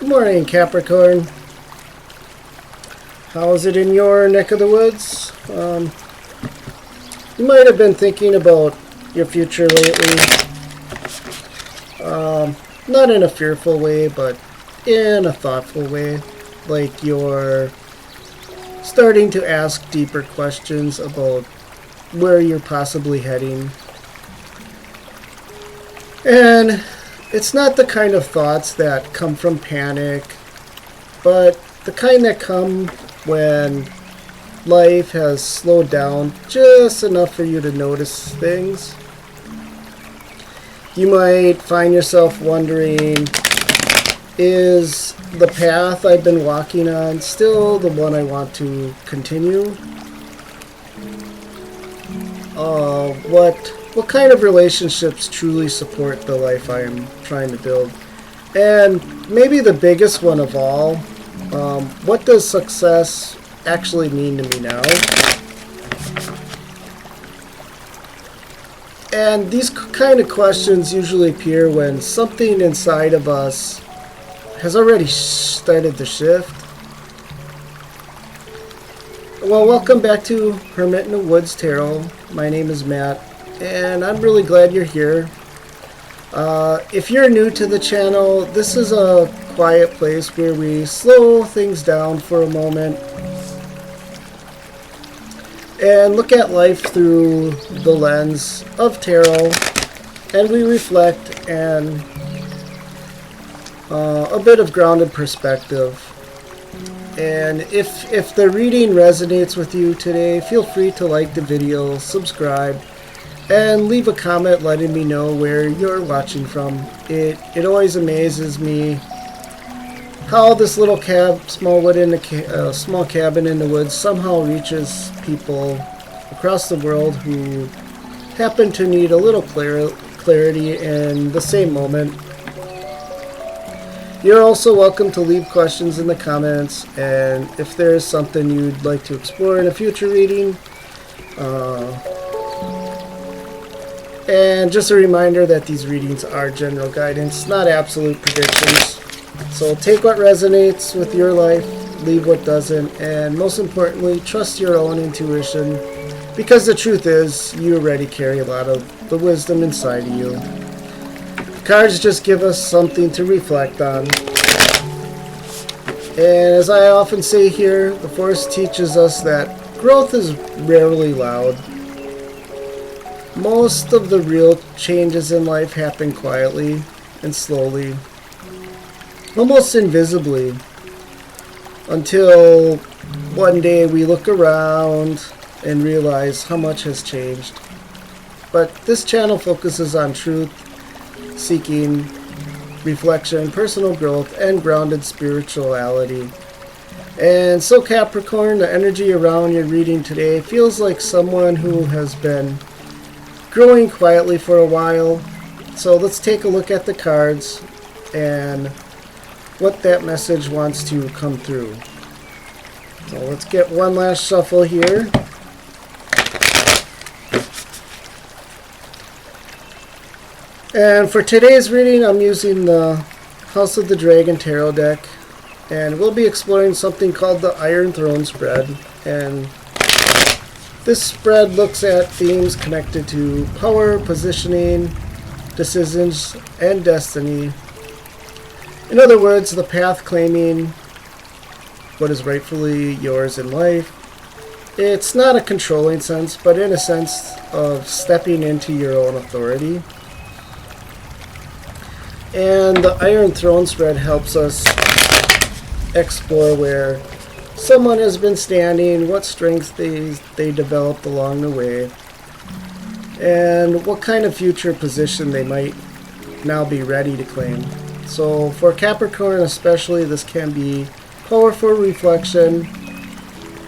Good morning, Capricorn. How is it in your neck of the woods? You might have been thinking about your future lately. Not in a fearful way, but in a thoughtful way. Like you're starting to ask deeper questions about where you're possibly heading. And it's not the kind of thoughts that come from panic, but the kind that come when life has slowed down just enough for you to notice things. You might find yourself wondering, is the path I've been walking on still the one I want to continue? What kind of relationships truly support the life I am trying to build? And maybe the biggest one of all, what does success actually mean to me now? And these kind of questions usually appear when something inside of us has already started to shift. Well, welcome back to Hermit in the Woods Tarot. My name is Matt, and I'm really glad you're here. If you're new to the channel, this is a quiet place where we slow things down for a moment and look at life through the lens of tarot, and we reflect and a bit of grounded perspective. And if the reading resonates with you today, feel free to like the video, subscribe, and leave a comment letting me know where you're watching from. It always amazes me how this little small cabin in the woods somehow reaches people across the world who happen to need a little clarity in the same moment. You're also welcome to leave questions in the comments, and if there's something you'd like to explore in a future reading. And just a reminder that these readings are general guidance, not absolute predictions. So take what resonates with your life, leave what doesn't, and most importantly, trust your own intuition, because the truth is, you already carry a lot of the wisdom inside of you. Cards just give us something to reflect on. And as I often say here, the Force teaches us that growth is rarely loud. Most of the real changes in life happen quietly and slowly, almost invisibly, until one day we look around and realize how much has changed. But this channel focuses on truth seeking, reflection, personal growth, and grounded spirituality. And so, Capricorn, the energy around your reading today feels like someone who has been growing quietly for a while. So let's take a look at the cards and what that message wants to come through. So let's get one last shuffle here. And for today's reading, I'm using the House of the Dragon Tarot deck, and we'll be exploring something called the Iron Throne spread. And this spread looks at themes connected to power, positioning, decisions, and destiny. In other words, the path claiming what is rightfully yours in life. It's not a controlling sense, but in a sense of stepping into your own authority. And the Iron Throne spread helps us explore where someone has been standing, what strengths they developed along the way, and what kind of future position they might now be ready to claim. So for Capricorn especially, this can be powerful reflection,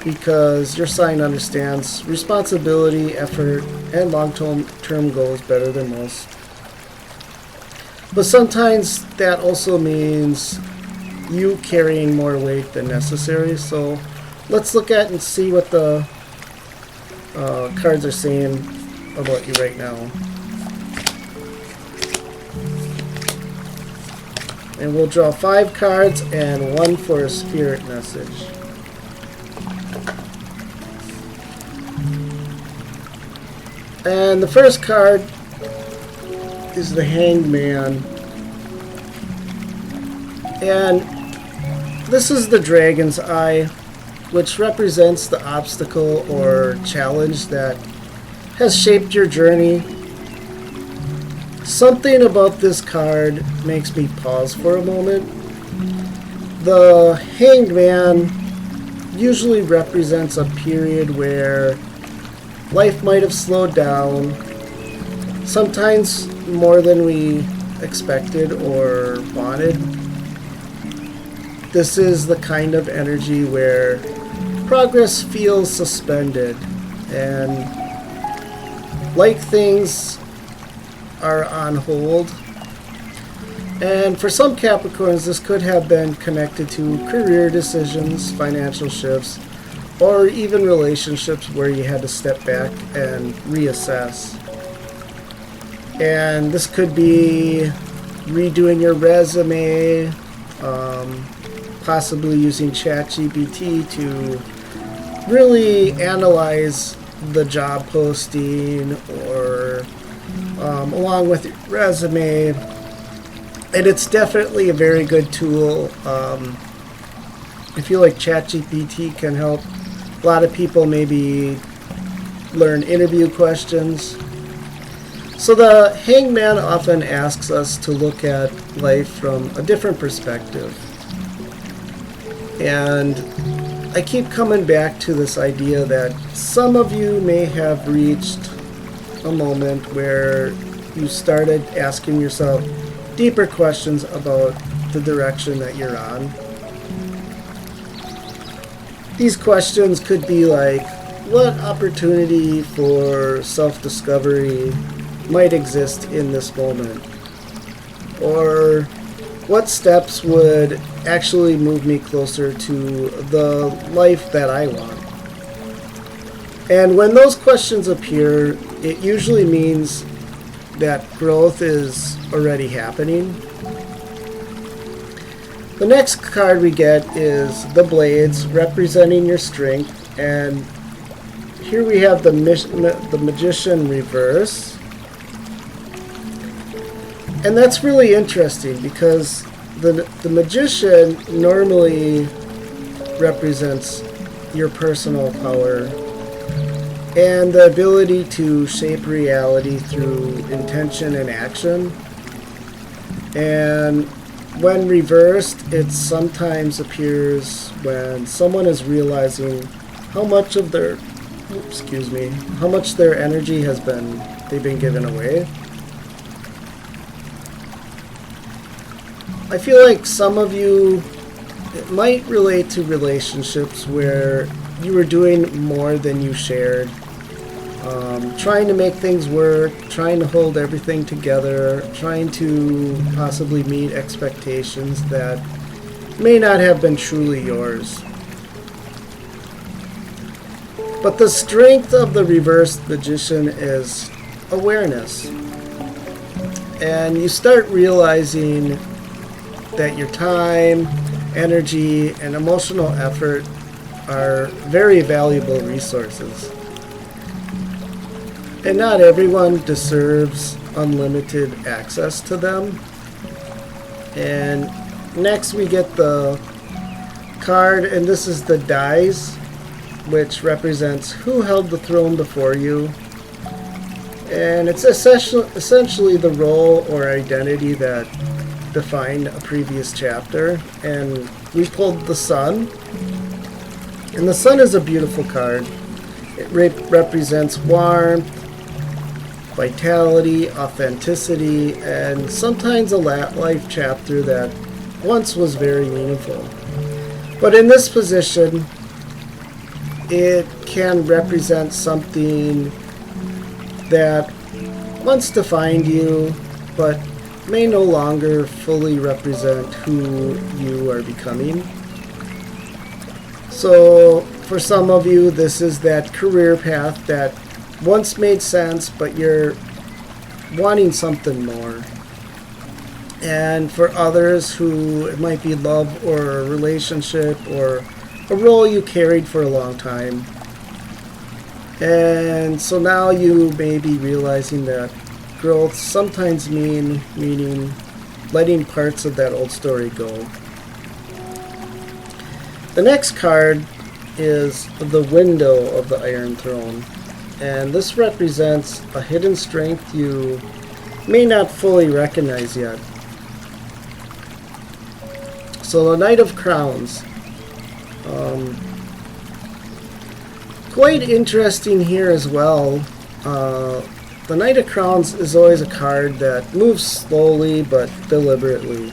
because your sign understands responsibility, effort, and long-term goals better than most. But sometimes that also means you carrying more weight than necessary. So let's look at and see what the cards are saying about you right now. And we'll draw 5 cards and 1 for a spirit message. And the first card is the Hanged Man. And this is the Dragon's Eye, which represents the obstacle or challenge that has shaped your journey. Something about this card makes me pause for a moment. The Hanged Man usually represents a period where life might have slowed down, sometimes more than we expected or wanted. This is the kind of energy where progress feels suspended and like things are on hold. And for some Capricorns, this could have been connected to career decisions, financial shifts, or even relationships where you had to step back and reassess. And this could be redoing your resume, possibly using ChatGPT to really analyze the job posting or along with your resume. And it's definitely a very good tool. I feel like ChatGPT can help a lot of people maybe learn interview questions. So the Hanged Man often asks us to look at life from a different perspective. And I keep coming back to this idea that some of you may have reached a moment where you started asking yourself deeper questions about the direction that you're on. These questions could be like, what opportunity for self-discovery might exist in this moment? Or what steps would actually move me closer to the life that I want? And when those questions appear, it usually means that growth is already happening. The next card we get is the Blades, representing your strength. And here we have the Magician reverse. And that's really interesting because the Magician normally represents your personal power and the ability to shape reality through intention and action. And when reversed, it sometimes appears when someone is realizing how much of their how much their energy they've been given away. I feel like some of you, it might relate to relationships where you were doing more than you shared, trying to make things work, trying to hold everything together, trying to possibly meet expectations that may not have been truly yours. But the strength of the reversed Magician is awareness. And you start realizing that your time, energy, and emotional effort are very valuable resources. And not everyone deserves unlimited access to them. And next we get the card, and this is the Dice, which represents who held the throne before you. And it's essentially the role or identity that defined a previous chapter. And we pulled the Sun. And the Sun is a beautiful card. It represents warmth, vitality, authenticity, and sometimes a life chapter that once was very meaningful. But in this position, it can represent something that once defined you, but may no longer fully represent who you are becoming. So for some of you, this is that career path that once made sense, but you're wanting something more. And for others who it might be love or a relationship or a role you carried for a long time. And so now you may be realizing that growth sometimes meaning letting parts of that old story go. The next card is the window of the Iron Throne. And this represents a hidden strength you may not fully recognize yet. So the Knight of Crowns. Quite interesting here as well. The Knight of Crowns is always a card that moves slowly but deliberately.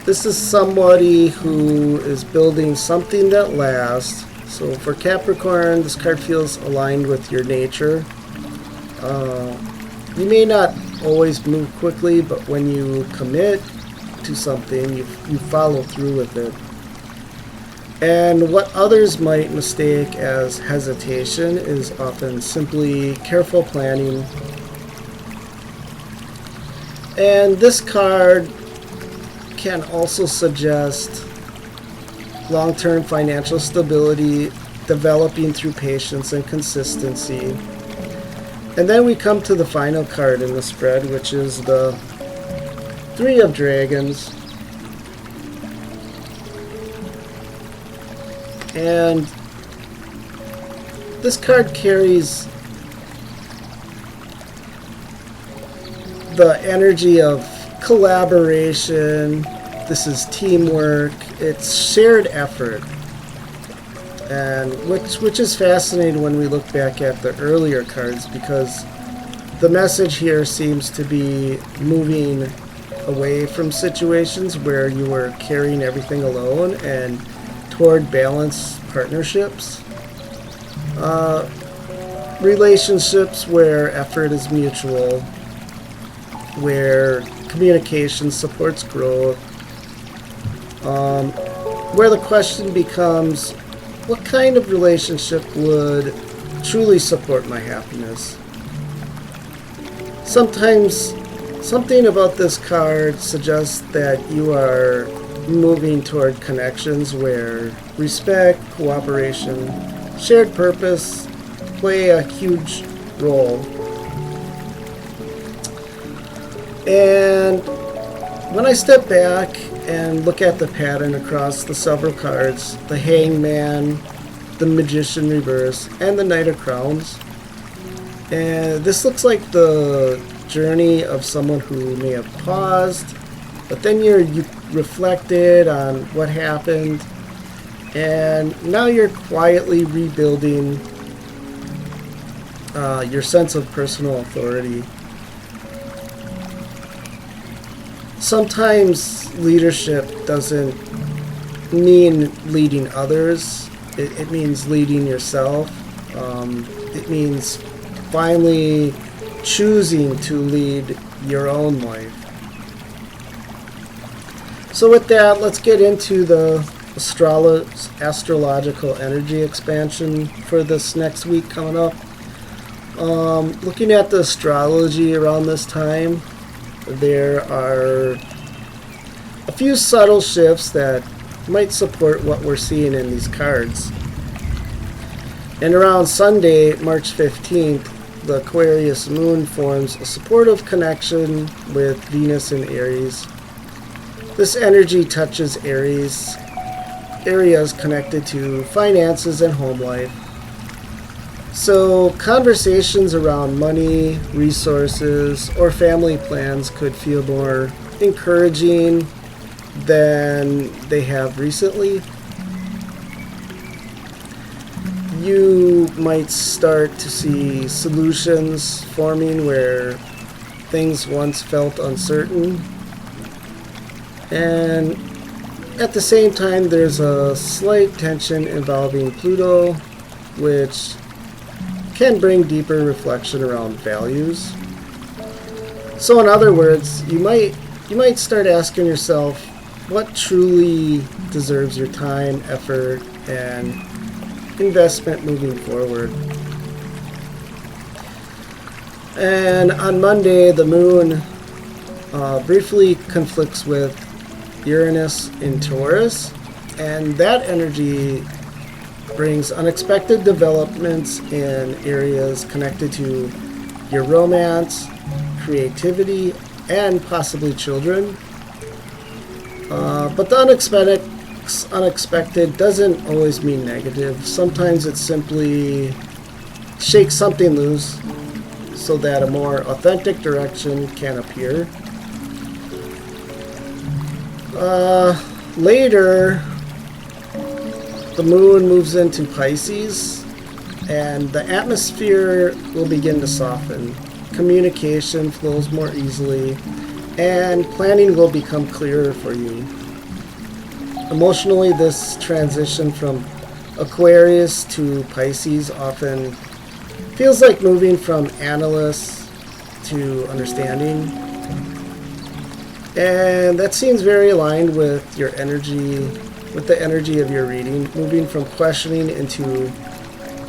This is somebody who is building something that lasts. So for Capricorn, this card feels aligned with your nature. You may not always move quickly, but when you commit to something, you follow through with it. And what others might mistake as hesitation is often simply careful planning. And this card can also suggest long-term financial stability developing through patience and consistency. And then we come to the final card in the spread, which is the Three of Dragons. And this card carries the energy of collaboration. This is teamwork. It's shared effort. And which is fascinating when we look back at the earlier cards, because the message here seems to be moving away from situations where you were carrying everything alone and toward balanced partnerships. Relationships where effort is mutual, where communication supports growth, where the question becomes, what kind of relationship would truly support my happiness? Sometimes something about this card suggests that you are moving toward connections where respect, cooperation, shared purpose play a huge role. And when I step back and look at the pattern across the several cards, the Hangman, the Magician Reverse, and the Knight of Crowns, and this looks like the journey of someone who may have paused, but then you reflected on what happened, and now you're quietly rebuilding your sense of personal authority. Sometimes leadership doesn't mean leading others. It means leading yourself. It means finally choosing to lead your own life. So with that, let's get into the astrological energy expansion for this next week coming up. Looking at the astrology around this time, there are a few subtle shifts that might support what we're seeing in these cards. And around Sunday, March 15th, the Aquarius moon forms a supportive connection with Venus in Aries. This energy touches areas connected to finances and home life. So conversations around money, resources, or family plans could feel more encouraging than they have recently. You might start to see solutions forming where things once felt uncertain. And at the same time, there's a slight tension involving Pluto, which can bring deeper reflection around values. So in other words, you might start asking yourself what truly deserves your time, effort, and investment moving forward. And on Monday, the moon briefly conflicts with Uranus in Taurus, and that energy brings unexpected developments in areas connected to your romance, creativity, and possibly children. But the unexpected doesn't always mean negative. Sometimes it simply shakes something loose so that a more authentic direction can appear. Later, the moon moves into Pisces, and the atmosphere will begin to soften. Communication flows more easily, and planning will become clearer for you. Emotionally, this transition from Aquarius to Pisces often feels like moving from analysis to understanding. And that seems very aligned with your energy, with the energy of your reading, moving from questioning into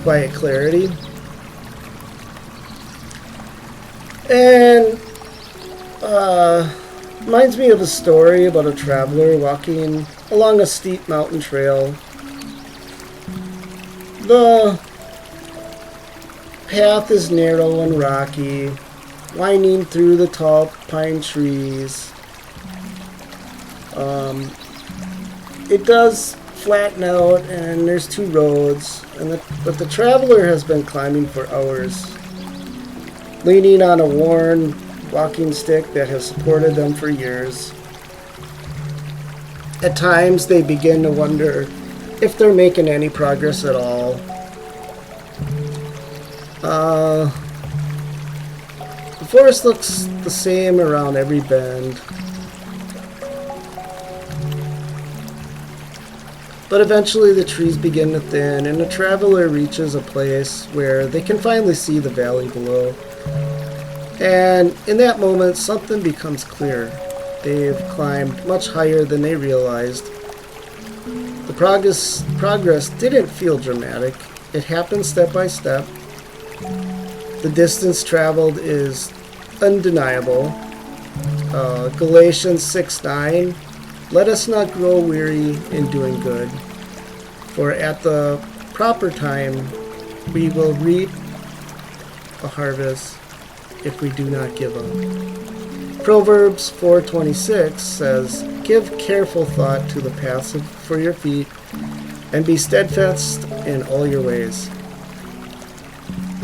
quiet clarity. And reminds me of a story about a traveler walking along a steep mountain trail. The path is narrow and rocky, winding through the tall pine trees. It does flatten out, and there's two roads, but the traveler has been climbing for hours, leaning on a worn walking stick that has supported them for years. At times, they begin to wonder if they're making any progress at all. The forest looks the same around every bend. But eventually the trees begin to thin, and the traveler reaches a place where they can finally see the valley below. And in that moment, something becomes clear. They've climbed much higher than they realized. The progress didn't feel dramatic. It happened step by step. The distance traveled is undeniable. Galatians 6:9. Let us not grow weary in doing good, for at the proper time we will reap a harvest if we do not give up. Proverbs 4:26 says, give careful thought to the paths for your feet, and be steadfast in all your ways.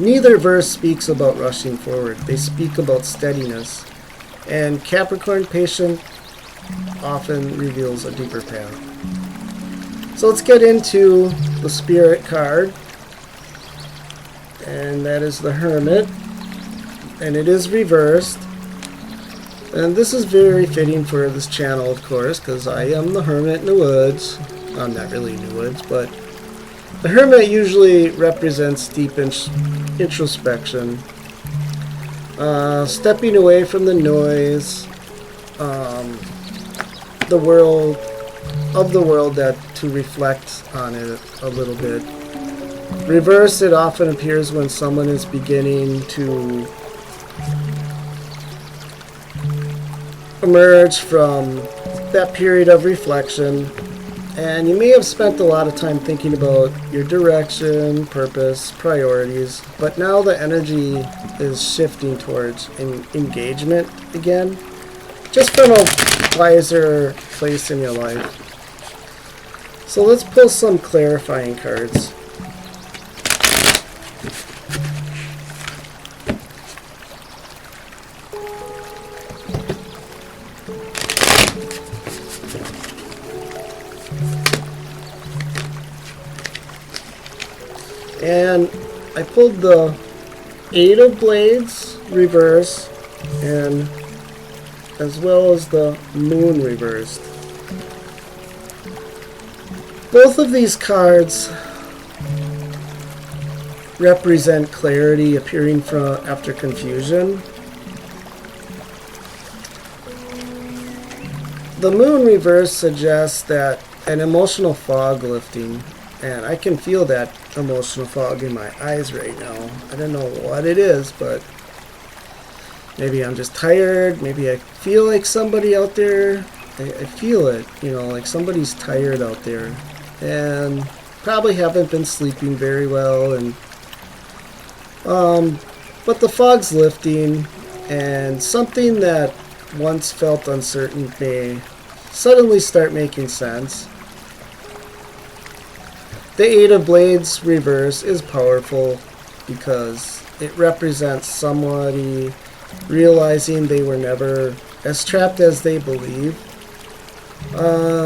Neither verse speaks about rushing forward. They speak about steadiness, and Capricorn patience often reveals a deeper path. So let's get into the Spirit card, and that is the Hermit, and it is reversed. And this is very fitting for this channel, of course, because I am the Hermit in the woods. I'm not really in the woods, but the Hermit usually represents deep introspection, stepping away from the noise, the world that to reflect on it a little bit. Reverse, it often appears when someone is beginning to emerge from that period of reflection, and you may have spent a lot of time thinking about your direction, purpose, priorities, but now the energy is shifting towards engagement again, just from a wiser place in your life. So let's pull some clarifying cards. And I pulled the Eight of Blades reverse, and as well as the Moon reversed. Both of these cards represent clarity appearing from after confusion. The Moon reverse suggests that an emotional fog lifting, and I can feel that emotional fog in my eyes right now. I don't know what it is, but Maybe I'm just tired. Maybe I feel like somebody out there. I feel it, like somebody's tired out there. And probably haven't been sleeping very well. And but the fog's lifting, and something that once felt uncertain may suddenly start making sense. The Eight of Blades reverse is powerful because it represents somebody realizing they were never as trapped as they believe.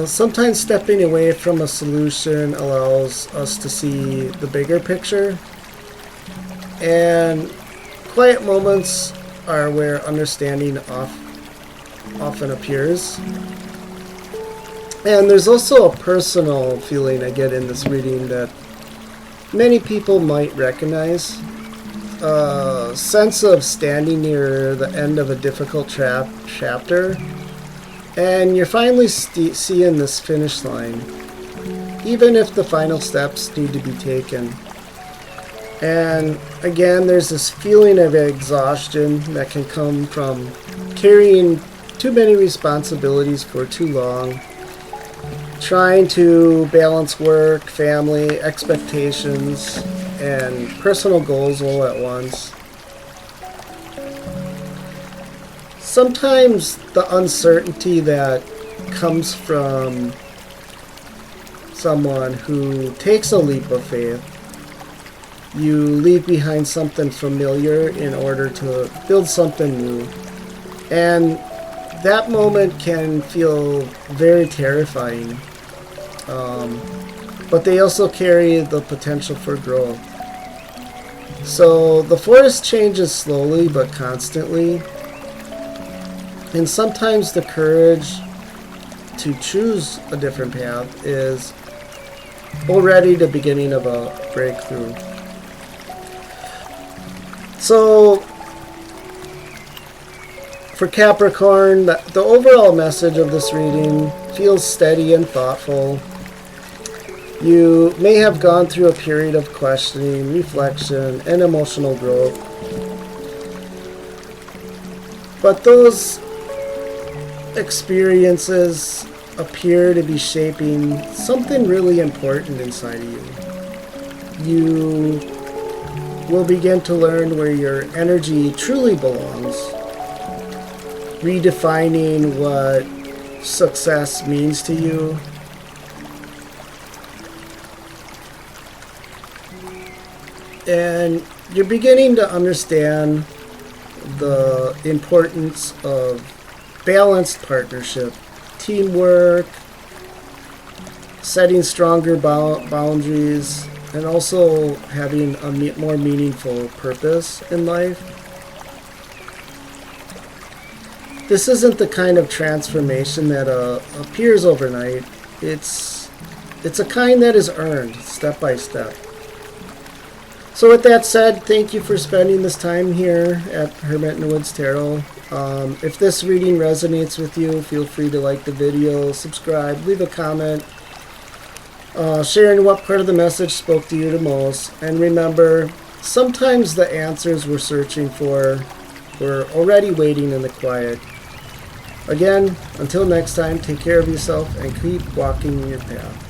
Sometimes stepping away from a solution allows us to see the bigger picture, and quiet moments are where understanding often appears. And there's also a personal feeling I get in this reading that many people might recognize. A sense of standing near the end of a difficult chapter, and you're finally seeing this finish line, even if the final steps need to be taken. And again, there's this feeling of exhaustion that can come from carrying too many responsibilities for too long, trying to balance work, family, expectations, and personal goals all at once. Sometimes the uncertainty that comes from someone who takes a leap of faith, you leave behind something familiar in order to build something new. And that moment can feel very terrifying. But they also carry the potential for growth. So the forest changes slowly but constantly. And sometimes the courage to choose a different path is already the beginning of a breakthrough. So for Capricorn, the overall message of this reading feels steady and thoughtful. You may have gone through a period of questioning, reflection, and emotional growth. But those experiences appear to be shaping something really important inside of you. You will begin to learn where your energy truly belongs, redefining what success means to you. And you're beginning to understand the importance of balanced partnership, teamwork, setting stronger boundaries, and also having a more meaningful purpose in life. This isn't the kind of transformation that appears overnight. It's a kind that is earned step by step. So with that said, thank you for spending this time here at Hermit in the Woods Tarot. If this reading resonates with you, feel free to like the video, subscribe, leave a comment, sharing what part of the message spoke to you the most. And remember, sometimes the answers we're searching for were already waiting in the quiet. Again, until next time, take care of yourself and keep walking your path.